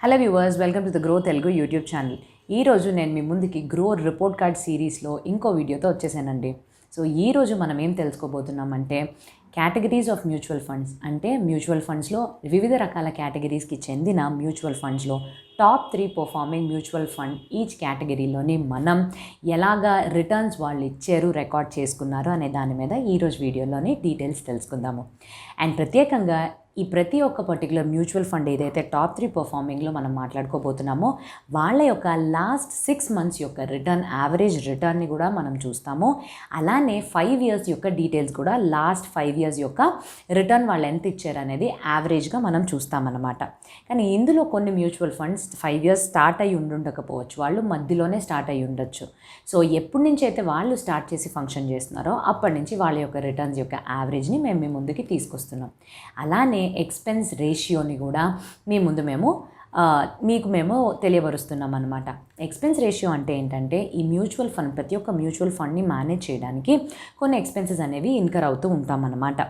Hello viewers, welcome to the grow Telugu YouTube channel. ఈరోజు నేను మీ ముందుకి గ్రో రిపోర్ట్ కార్డ్ సిరీస్లో ఇంకో వీడియోతో వచ్చేసానండి. సో ఈరోజు మనం ఏం తెలుసుకోబోతున్నామంటే కేటగిరీస్ ఆఫ్ మ్యూచువల్ ఫండ్స్, అంటే మ్యూచువల్ ఫండ్స్లో వివిధ రకాల కేటగిరీస్కి చెందిన మ్యూచువల్ ఫండ్స్లో top 3 performing mutual fund each కేటగిరీలోని మనం ఎలాగా రిటర్న్స్ వాళ్ళు ఇచ్చారు, రికార్డ్ చేసుకున్నారు అనే దాని మీద ఈరోజు వీడియోలోని డీటెయిల్స్ తెలుసుకుందాము. అండ్ ప్రత్యేకంగా ఈ ప్రతి ఒక్క పర్టికులర్ మ్యూచువల్ ఫండ్ ఏదైతే టాప్ 3 పర్ఫార్మింగ్లో మనం మాట్లాడుకోబోతున్నామో వాళ్ళ యొక్క లాస్ట్ 6 months యొక్క రిటర్న్, యావరేజ్ రిటర్న్ని కూడా మనం చూస్తాము. అలానే 5 years యొక్క డీటెయిల్స్ కూడా, లాస్ట్ 5 years యొక్క రిటర్న్ వాళ్ళు ఎంత ఇచ్చారు అనేది యావరేజ్గా మనం చూస్తామన్నమాట. కానీ ఇందులో కొన్ని మ్యూచువల్ ఫండ్స్ 5 years స్టార్ట్ అయ్యి ఉండకపోవచ్చు, వాళ్ళు మధ్యలోనే స్టార్ట్ అయ్యి ఉండొచ్చు. సో ఎప్పటి నుంచి అయితే వాళ్ళు స్టార్ట్ చేసి ఫంక్షన్ చేస్తున్నారో అప్పటి నుంచి వాళ్ళ యొక్క రిటర్న్స్ యొక్క యావరేజ్ని మేము మీ ముందుకి తీసుకొస్తున్నాం. అలానే ఎక్స్పెన్స్ రేషియోని కూడా మేము తెలియపరుస్తున్నాం అనమాట. ఎక్స్పెన్స్ రేషియో అంటే ఏంటంటే ఈ మ్యూచువల్ ఫండ్, ప్రతి ఒక్క మ్యూచువల్ ఫండ్ని మేనేజ్ చేయడానికి కొన్ని ఎక్స్పెన్సెస్ అనేవి ఇన్కర్ అవుతూ ఉంటామన్నమాట.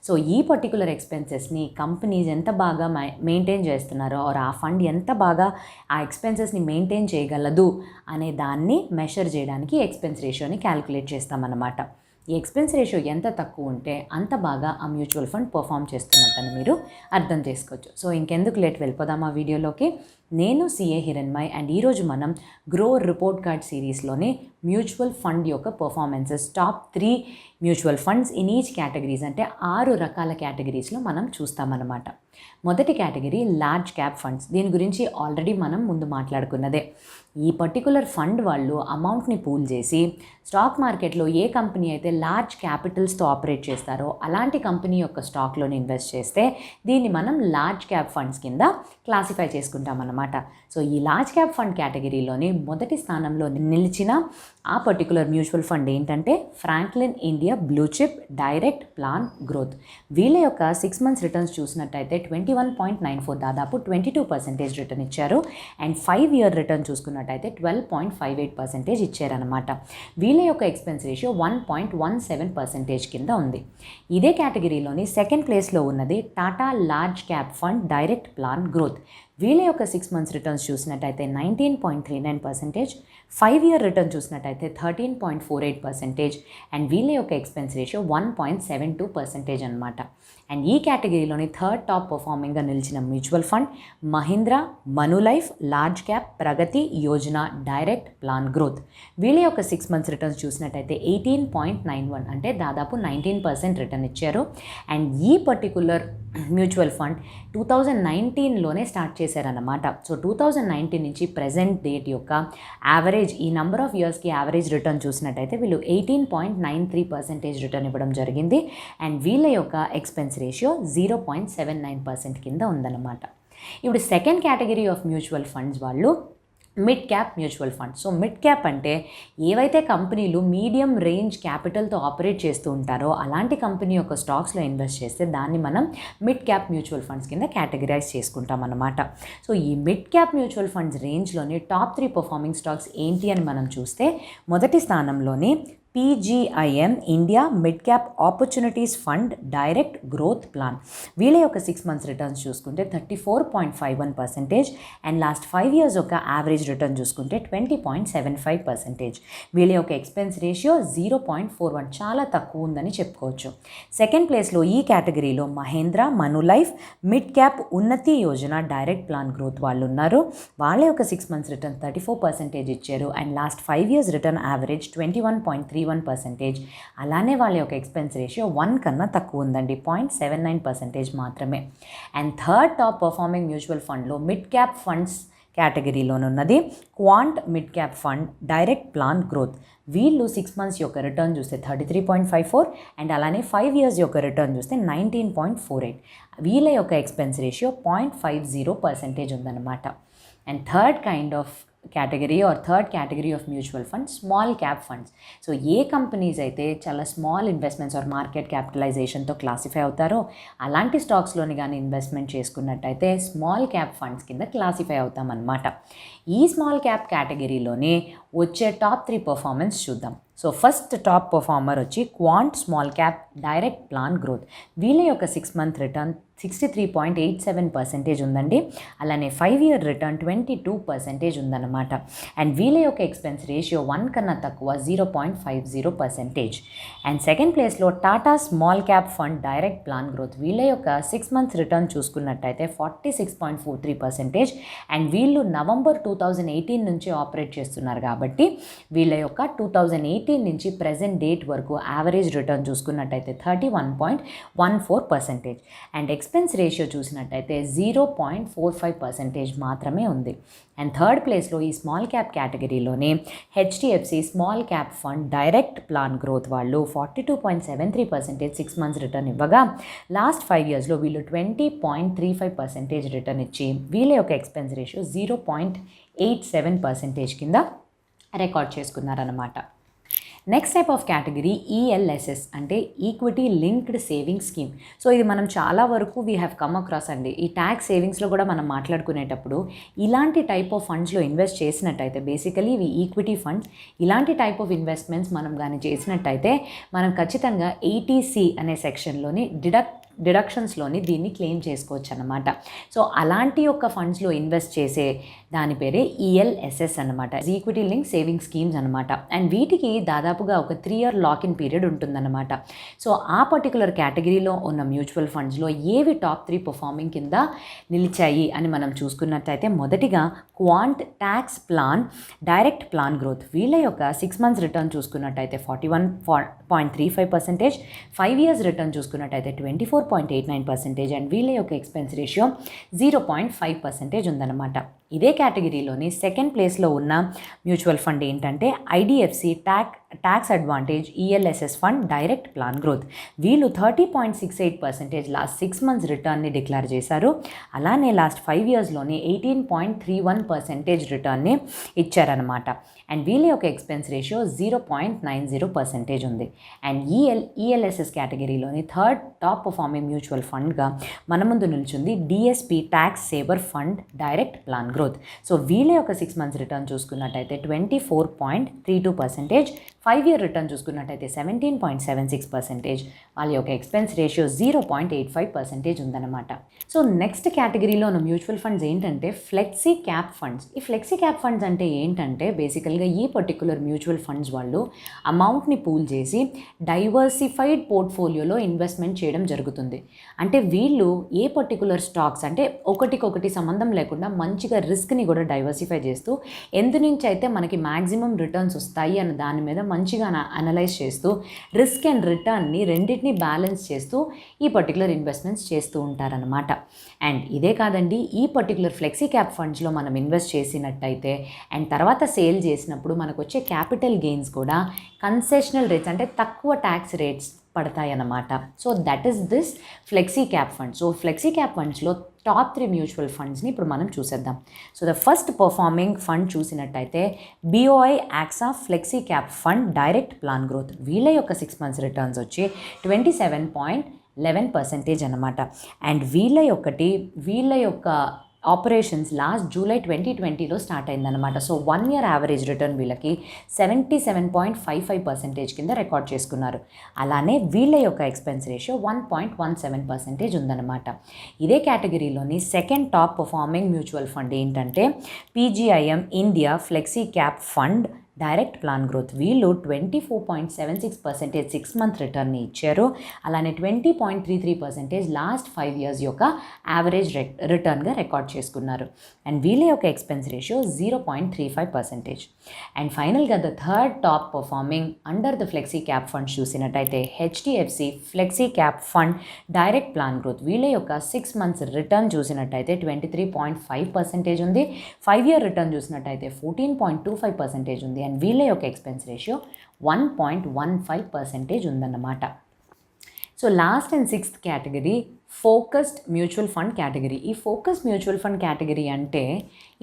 సో ఈ పర్టికులర్ ఎక్స్పెన్సెస్ని కంపెనీస్ ఎంత బాగా మెయింటైన్ చేస్తున్నారో, ఆ ఫండ్ ఎంత బాగా ఆ ఎక్స్పెన్సెస్ని మెయింటైన్ చేయగలదు అనే దాన్ని మెషర్ చేయడానికి ఎక్స్పెన్స్ రేషియోని క్యాలిక్యులేట్ చేస్తామన్నమాట. ఈ ఎక్స్పెన్స్ రేషియో ఎంత తక్కువ ఉంటే అంత బాగా ఆ మ్యూచువల్ ఫండ్ పర్ఫామ్ చేస్తున్నట్టని మీరు అర్థం చేసుకోవచ్చు. సో ఇంకెందుకు లేట్, వెళ్ళిపోదాం ఆ వీడియోలోకి. నేను సిఏ హిరణ్మయ్ అండ్ ఈరోజు మనం గ్రో రిపోర్ట్ కార్డ్ సిరీస్లోని మ్యూచువల్ ఫండ్ యొక్క performances, top 3 mutual funds in each categories, అంటే 6 రకాల కేటగిరీస్లో మనం చూస్తామన్నమాట. మొదటి కేటగిరీ లార్జ్ క్యాప్ ఫండ్స్. దీని గురించి ఆల్రెడీ మనం ముందు మాట్లాడుకున్నదే. ఈ పర్టికులర్ ఫండ్ వాళ్ళు అమౌంట్ని పూల్ చేసి స్టాక్ మార్కెట్లో ఏ కంపెనీ అయితే లార్జ్ క్యాపిటల్స్తో ఆపరేట్ చేస్తారో అలాంటి కంపెనీ యొక్క స్టాక్లోని ఇన్వెస్ట్ చేస్తే దీన్ని మనం లార్జ్ క్యాప్ ఫండ్స్ కింద క్లాసిఫై చేసుకుంటామన్నమాట. సో ఈ లార్జ్ క్యాప్ ఫండ్ కేటగిరీలోని మొదటి స్థానంలో నిలిచిన ఆ పర్టికులర్ మ్యూచువల్ ఫండ్ ఏంటంటే Franklin India blue chip direct plan growth. వీళ్ళ యొక్క 6 months రిటర్న్స్ చూసినట్టయితే 21.94, దాదాపు 22% రిటర్న్ ఇచ్చారు. అండ్ 5 year రిటర్న్ చూసుకున్నట్టయితే 12.58% ఇచ్చారనమాట. వీళ్ళ యొక్క ఎక్స్పెన్స్ రేషియో 1.17% కింద ఉంది. ఇదే కేటగిరీలోని సెకండ్ ప్లేస్లో ఉన్నది Tata large cap fund direct plan growth. వీళ్ళ యొక్క 6 months రిటర్న్స్ చూసినట్టయితే 19.39%, 5 year రిటర్న్ చూసినట్టయితే 13.48%, అండ్ వీళ్ళ యొక్క ఎక్స్పెన్స్ రేషియో 1.72% అనమాట. అండ్ ఈ కేటగిరీలోని థర్డ్ టాప్ పర్ఫార్మింగ్గా నిలిచిన mutual fund Mahindra Manulife large cap Pragati Yojana direct plan growth. వీళ్ళ యొక్క 6 months రిటర్న్స్ చూసినట్టయితే 18.91, అంటే దాదాపు 19% రిటర్న్ ఇచ్చారు. అండ్ ఈ పర్టికులర్ మ్యూచువల్ ఫండ్ 2019లోనే స్టార్ట్ చేశారన్నమాట. సో 2019 నుంచి ప్రెజెంట్ డేట్ యొక్క యావరేజ్, ఈ నెంబర్ ఆఫ్ ఇయర్స్కి యావరేజ్ రిటర్న్ చూసినట్టయితే వీళ్ళు 18.93% రిటర్న్ ఇవ్వడం జరిగింది. అండ్ వీళ్ళ యొక్క ఎక్స్పెన్స్ రేషియో 0.79% కింద ఉందన్నమాట. ఇప్పుడు second category of mutual funds వాళ్ళు mid cap mutual fund. So mid cap అంటే ఏవైతే కంపెనీలు మీడియం రేంజ్ క్యాపిటల్తో ఆపరేట్ చేస్తూ ఉంటారో అలాంటి కంపెనీ యొక్క స్టాక్స్లో ఇన్వెస్ట్ చేస్తే దాన్ని మనం మిడ్ క్యాప్ మ్యూచువల్ ఫండ్స్ కింద కేటగిరైజ్ చేసుకుంటాం అన్నమాట. సో ఈ మిడ్ క్యాప్ మ్యూచువల్ ఫండ్స్ రేంజ్లోని టాప్ 3 పర్ఫార్మింగ్ స్టాక్స్ ఏంటి అని మనం చూస్తే మొదటి స్థానంలోని PGIM India mid cap opportunities fund direct growth plan. వీళ్ళ యొక్క 6 months రిటర్న్స్ చూసుకుంటే 34.51%, అండ్ లాస్ట్ 5 years యొక్క యావరేజ్ రిటర్న్ చూసుకుంటే 20.75%. వీళ్ళ యొక్క ఎక్స్పెన్స్ రేషియో 0.41, చాలా తక్కువ ఉందని చెప్పుకోవచ్చు. సెకండ్ ప్లేస్లో ఈ కేటగిరీలో మహేంద్ర మనులైఫ్ మిడ్ క్యాప్ ఉన్నతి యోజన డైరెక్ట్ ప్లాన్ గ్రోత్ వాళ్ళు ఉన్నారు. వాళ్ళ యొక్క 6 months రిటర్న్ 34% ఇచ్చారు. And last 5 years return average 21.31%. అలానే వాళ్ళ యొక్క ఎక్స్పెన్స్ రేషియో 1 కన్నా తక్కువ ఉందండి, 0.79% మాత్రమే. And third top performing mutual ఫండ్లో మిడ్ క్యాప్ ఫండ్స్ కేటగిరీలోనున్నది Quant mid cap fund direct plan growth. వీళ్ళు 6 months యొక్క రిటర్న్ చూస్తే 33.54, అండ్ అలానే 5 years యొక్క రిటర్న్ చూస్తే 19.48. వీళ్ళ యొక్క ఎక్స్పెన్స్ రేషియో 0.50% ఉందన్నమాట. And third category of mutual fund small cap funds. So ఏ కంపెనీస్ అయితే చాలా స్మాల్ ఇన్వెస్ట్మెంట్స్ ఆర్ మార్కెట్ క్యాపిటలైజేషన్తో క్లాసిఫై అవుతారో అలాంటి స్టాక్స్లోని కానీ ఇన్వెస్ట్మెంట్ చేసుకున్నట్టయితే స్మాల్ క్యాప్ ఫండ్స్ కింద క్లాసిఫై అవుతామన్నమాట. ఈ స్మాల్ క్యాప్ కేటగిరీలోనే వచ్చే టాప్ 3 పర్ఫార్మెన్స్ చూద్దాం. సో ఫస్ట్ టాప్ పర్ఫార్మర్ వచ్చి Quant small cap direct plan growth వీళ్ళ యొక్క 6 మంత్ రిటర్న్ 63.87% ఉందండి. అలానే 5 ఇయర్ రిటర్న్ 22% ఉందన్నమాట. అండ్ వీళ్ళ యొక్క ఎక్స్పెన్స్ రేషియో 1 కన్నా తక్కువ 0.50%. అండ్ సెకండ్ ప్లేస్లో Tata small cap fund direct plan growth వీళ్ళ యొక్క 6 మంత్స్ రిటర్న్ చూసుకున్నట్టయితే 46.43%. అండ్ వీళ్ళు నవంబర్ 2018 నుంచి ఆపరేట్ చేస్తున్నారు కాబట్టి వీళ్ళ యొక్క 2018 నుంచి ప్రెజెంట్ డేట్ వరకు యావరేజ్ రిటర్న్ చూసుకున్నట్టయితే 31.14%. అండ్ ఎక్స్పెన్స్ రేషియో చూసినట్టయితే 0.45% మాత్రమే ఉంది. అండ్ థర్డ్ ప్లేస్లో ఈ స్మాల్ క్యాప్ కేటగిరీలోనే HDFC small cap fund direct plan growth వాళ్ళు 42.73% 6 మంత్స్ రిటర్న్ ఇవ్వగా లాస్ట్ 5 ఇయర్స్లో వీళ్ళు 20.35% రిటర్న్ ఇచ్చి వీళ్ళ యొక్క ఎక్స్పెన్స్ రేషియో 0.87% కింద రికార్డ్ చేసుకున్నారన్నమాట. Next type of category ELSS అంటే equity linked saving scheme. So ఇది మనం చాలా వరకు వీ హ్యావ్ కమ్ అక్రాస్ అండి. ఈ ట్యాక్స్ సేవింగ్స్లో కూడా మనం మాట్లాడుకునేటప్పుడు ఇలాంటి టైప్ ఆఫ్ ఫండ్స్లో ఇన్వెస్ట్ చేసినట్టయితే బేసికలీ ఇవి ఈక్విటీ ఫండ్స్. ఇలాంటి టైప్ ఆఫ్ ఇన్వెస్ట్మెంట్స్ మనం కానీ చేసినట్టయితే మనం ఖచ్చితంగా 80C అనే సెక్షన్లోని డిడక్షన్స్లోని దీన్ని క్లెయిమ్ చేసుకోవచ్చు అన్నమాట. సో అలాంటి ఒక ఫండ్స్లో ఇన్వెస్ట్ చేసే దాని పేరే ఈఎల్ఎస్ఎస్ అనమాట, ఈక్విటీ లింక్ సేవింగ్ స్కీమ్స్ అనమాట. అండ్ వీటికి దాదాపుగా ఒక 3 ఇయర్ లాక్-ఇన్ పీరియడ్ ఉంటుందన్నమాట. సో ఆ పర్టికులర్ కేటగిరీలో ఉన్న మ్యూచువల్ ఫండ్స్లో ఏవి టాప్ 3 పర్ఫార్మింగ్ కింద నిలిచాయి అని మనం చూసుకున్నట్టయితే మొదటిగా quant tax plan direct plan growth వీళ్ళ యొక్క 6 మంత్స్ రిటర్న్ చూసుకున్నట్టయితే 41.35%, 5 ఇయర్స్ రిటర్న్ చూసుకున్నట్టయితే 24.89% అండ్ వీళ్ళ యొక్క ఎక్స్పెన్స్ రేషియో 0.5% ఉందన్నమాట. ఇదే కేటగిరీలోని సెకండ్ ప్లేస్లో ఉన్న మ్యూచువల్ ఫండ్ ఏంటంటే IDFC tax advantage ELSS fund direct plan growth వీళ్ళు 30.68% లాస్ట్ 6 మంత్స్ రిటర్న్ని డిక్లేర్ చేశారు. అలానే లాస్ట్ 5 ఇయర్స్లోని 18.31% రిటర్న్ని ఇచ్చారనమాట. అండ్ వీళ్ళ యొక్క ఎక్స్పెన్స్ రేషియో 0.90% ఉంది. అండ్ ఈఎల్ఎస్ఎస్ కేటగిరీలోని థర్డ్ టాప్ పర్ఫార్మింగ్ మ్యూచువల్ ఫండ్గా మన ముందు నిల్చుంది DSP tax saver fund direct plan growth. So వీళ్ళ యొక్క 6 మంత్స్ రిటర్న్ చూసుకున్నట్టయితే 24.32%, 5 ఇయర్ రిటర్న్ చూసుకున్నట్టయితే 17.76%, వాళ్ళ యొక్క ఎక్స్పెన్స్ రేషియో 0.85% ఉందన్నమాట. సో నెక్స్ట్ కేటగిరీలో ఉన్న మ్యూచువల్ ఫండ్స్ ఏంటంటే ఫ్లెక్సీ క్యాప్ ఫండ్స్. ఈ ఫ్లెక్సీ క్యాప్ ఫండ్స్ అంటే ఏంటంటే బేసికల్గా ఈ పర్టికులర్ మ్యూచువల్ ఫండ్స్ వాళ్ళు అమౌంట్ని పూల్ చేసి డైవర్సిఫైడ్ పోర్ట్ఫోలియోలో ఇన్వెస్ట్మెంట్ చేయడం జరుగుతుంది. అంటే వీళ్ళు ఏ పర్టికులర్ స్టాక్స్ అంటే ఒకటికొకటి సంబంధం లేకుండా మంచిగా రిస్క్ని కూడా డైవర్సిఫై చేస్తూ ఎందు నుంచి అయితే మనకి మ్యాక్సిమం రిటర్న్స్ వస్తాయి అన్న దాని మీద మంచిగా అనలైజ్ చేస్తూ రిస్క్ అండ్ రిటర్న్ని రెండింటిని బ్యాలెన్స్ చేస్తూ ఈ పర్టికులర్ ఇన్వెస్ట్మెంట్స్ చేస్తూ ఉంటారనమాట. అండ్ ఇదే కాదండి, ఈ పర్టికులర్ ఫ్లెక్సీ క్యాప్ ఫండ్స్లో మనం ఇన్వెస్ట్ చేసినట్టయితే అండ్ తర్వాత సేల్ చేసినప్పుడు మనకు వచ్చే క్యాపిటల్ గెయిన్స్ కూడా కన్సెషనల్ రేట్స్ అంటే తక్కువ ట్యాక్స్ రేట్స్ పడతాయి అన్నమాట. So that is this flexi cap fund. So flexi cap ఫండ్స్లో టాప్ 3 మ్యూచువల్ ఫండ్స్ని ఇప్పుడు మనం చూసేద్దాం. So the first performing fund చూసినట్టయితే BOI AXA flexi cap fund direct plan growth వీళ్ళ యొక్క 6 మంత్స్ రిటర్న్స్ వచ్చి 27.11% అనమాట. అండ్ వీళ్ళ యొక్క ఆపరేషన్స్ లాస్ట్ జూలై 2020లో స్టార్ట్ అయిందనమాట. సో 1 ఇయర్ యావరేజ్ రిటర్న్ వీళ్ళకి 77.55% కింద రికార్డ్ చేసుకున్నారు. అలానే వీళ్ళ యొక్క ఎక్స్పెన్స్ రేషియో 1.17% ఉందన్నమాట. ఇదే కేటగిరీలోని second top performing mutual fund ఏంటంటే PGIM India flexi cap fund direct plan growth వీళ్ళు 24.76% 6 మంత్ రిటర్న్ని ఇచ్చారు. అలానే 20.33% లాస్ట్ 5 ఇయర్స్ యొక్క యావరేజ్ రిటర్న్గా రికార్డ్ చేసుకున్నారు. అండ్ వీళ్ళ యొక్క ఎక్స్పెన్స్ రేషియో 0.35%. అండ్ ఫైనల్గా the third top performing under the flexi cap fund చూసినట్టయితే HDFC flexi cap fund direct plan growth వీళ్ళ యొక్క 6 మంత్స్ రిటర్న్ చూసినట్టయితే 23.5% ఉంది. 5 ఇయర్ రిటర్న్ చూసినట్టయితే 14.25% ఉంది. అండ్ వీళ్ళ యొక్క ఎక్స్పెన్స్ రేషియో 1.15% ఉందన్నమాట. So last and sixth category focused mutual fund category. ఈ ఫోకస్డ్ మ్యూచువల్ ఫండ్ కేటగిరీ అంటే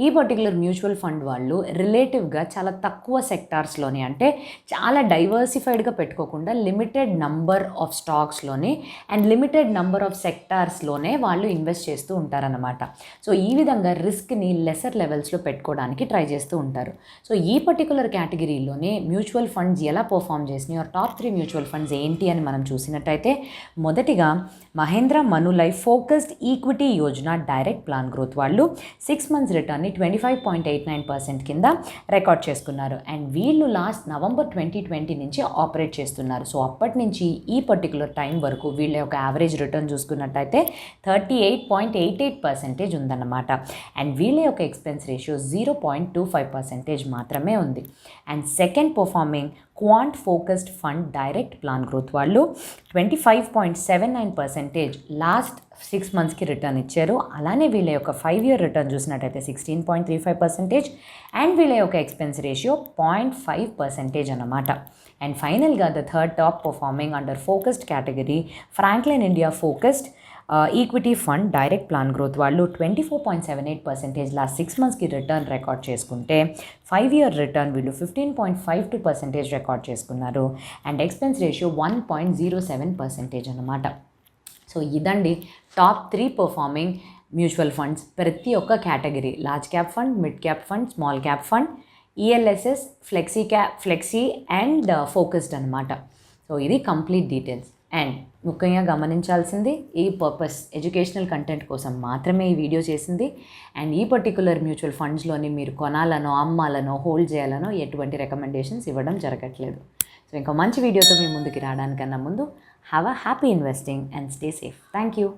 ఈ పర్టికులర్ మ్యూచువల్ ఫండ్ వాళ్ళు రిలేటివ్గా చాలా తక్కువ సెక్టార్స్లోనే, అంటే చాలా డైవర్సిఫైడ్గా పెట్టుకోకుండా లిమిటెడ్ నంబర్ ఆఫ్ స్టాక్స్లోనే అండ్ లిమిటెడ్ నంబర్ ఆఫ్ సెక్టార్స్లోనే వాళ్ళు ఇన్వెస్ట్ చేస్తూ ఉంటారన్నమాట. సో ఈ విధంగా రిస్క్ని లెసర్ లెవెల్స్లో పెట్టుకోవడానికి ట్రై చేస్తూ ఉంటారు. సో ఈ పర్టికులర్ కేటగిరీలోనే మ్యూచువల్ ఫండ్స్ ఎలా పర్ఫామ్ చేసినాయి, టాప్ 3 మ్యూచువల్ ఫండ్స్ ఏంటి అని మనం చూసినట్టయితే, మొదటిగా Mahindra Manulife focused equity Yojana direct plan growth వాళ్ళు 6 months రిటర్న్ని 25.89% కింద రికార్డ్ చేసుకున్నారు. అండ్ వీళ్ళు లాస్ట్ నవంబర్ 2020 నుంచి ఆపరేట్ చేస్తున్నారు. సో అప్పటి నుంచి ఈ పర్టికులర్ టైం వరకు వీళ్ళ యొక్క యావరేజ్ రిటర్న్ చూసుకున్నట్టయితే 38.88% ఉందన్నమాట. అండ్ వీళ్ళ యొక్క ఎక్స్పెన్స్ రేషియో 0.25% మాత్రమే ఉంది. And second performing quant focused fund direct plan growth వాళ్ళు 25.79% లాస్ట్ 6 monthsకి రిటర్న్ ఇచ్చారు. అలానే వీళ్ళ యొక్క 5-year రిటర్న్ చూసినట్టయితే 16.35% అండ్ వీళ్ళ యొక్క ఎక్స్పెన్స్ రేషియో 0.5% అన్నమాట. అండ్ ఫైనల్గా the third top performing under focused category Franklin India focused equity fund direct plan growth వాళ్ళు 24.78% లాస్ట్ 6 monthsకి రిటర్న్ రికార్డ్ చేసుకుంటే 5-year రిటర్న్ వీళ్ళు 15.52% రికార్డ్ చేసుకున్నారు. అండ్ ఎక్స్పెన్స్ రేషియో 1.07% అన్నమాట. సో ఇదండి టాప్ 3 పర్ఫార్మింగ్ మ్యూచువల్ ఫండ్స్ ప్రతి ఒక్క category: large cap fund, mid cap fund, small cap fund, ELSS, flexi and focused అనమాట. So ఇది కంప్లీట్ డీటెయిల్స్. అండ్ ముఖ్యంగా గమనించాల్సింది, ఈ పర్పస్ ఎడ్యుకేషనల్ కంటెంట్ కోసం మాత్రమే ఈ వీడియో చేసింది. అండ్ ఈ పర్టికులర్ మ్యూచువల్ ఫండ్స్లోని మీరు కొనాలనో, అమ్మాలనో, హోల్డ్ చేయాలనో ఎటువంటి రికమెండేషన్స్ ఇవ్వడం జరగట్లేదు. సో ఇంకా మంచి వీడియోతో మీ ముందుకి రావడానికన్నా ముందు have a happy investing and stay safe. Thank you.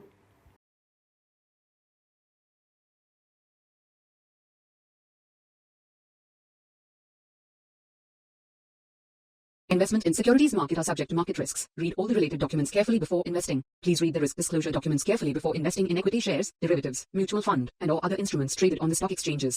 Investment in securities market are subject to market risks. Read all the related documents carefully before investing. Please read the risk disclosure documents carefully before investing in equity shares, derivatives, mutual fund, and or other instruments traded on the stock exchanges.